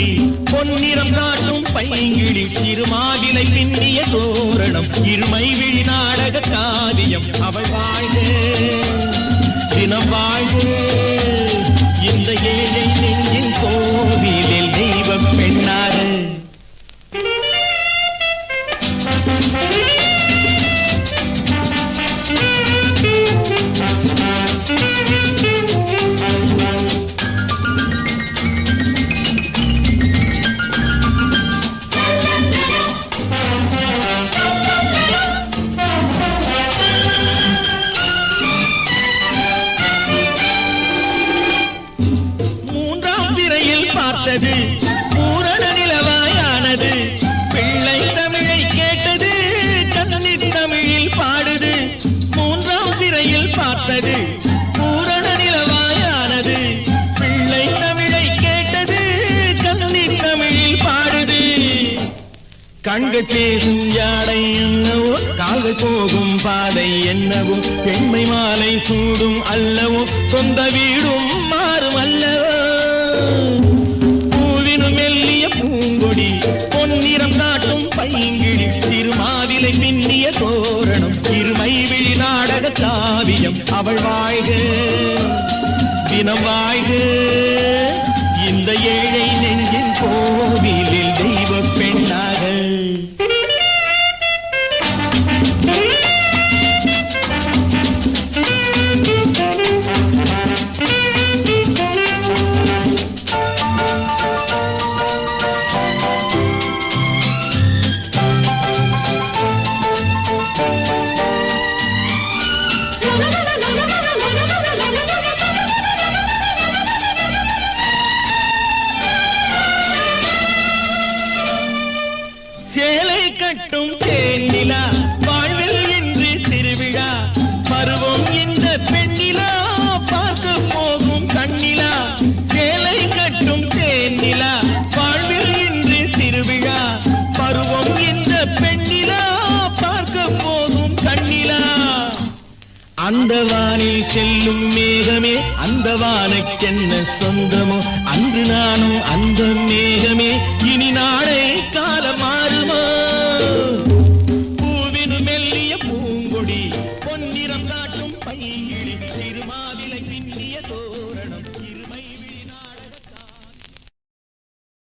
பூங்குடி பொன்னிறம் காட்டும் பைங்கிழி சிறுமாவிலை பின்னிய தோரணம் இருமை விழி நாடக காவியம் அவள் வாழ்க தினம் வாழ்க இந்த ஏழை நெஞ்சின் கோவிலில் தெய்வ பெண்ணாக பூரண நிலவாயானது பிள்ளை தமிழை கேட்டது கன்னி தமிழில் பாடுது மூன்றாம் திரையில் பார்த்தது பூரண நிலவாயானது பிள்ளை தமிழை கேட்டது கன்னி தமிழில் பாடுது கண்கள் பேசும் யாடை என்னவோ கால்கள் போகும் பாதை என்னவோ பெண்மை மாலை சூடும் அல்லவோ சொந்த வீடும் மாறும் அல்லவோ மெல்லிய பூங்கொடி பொன்னிறம் காட்டும் பைங்கிழி சிறுமாவிலை பின்னிய தோரணம் இருமை விழி நாடக காவியம் அவள் வாழ்க தினம் வாழ்க இந்த ஏழை நெஞ்சின் கோவிலில் தெய்வ பெண்ணாக சேலை கட்டும் தேனிலா வாழ்வில் இன்று திருவிழா பருவம் இந்த பெண்ணிலா பார்க்க போகும் கண்ணிலா சேலை கட்டும் தேனிலா வாழ்வில் இன்று திருவிழா பருவம் இந்த பெண்ணிலா பார்க்க போகும் கண்ணிலா அந்த வானில் செல்லும் மேகமே அந்த வானுக்கென்ன சொந்தமோ அன்று நானும் அந்த மேகமே இனி நாளை காலம் மாறுமோ பூவினு மெல்லிய பூங்கொடி பொன்னிறம் காட்டும் பைங்கிழி சிறுமா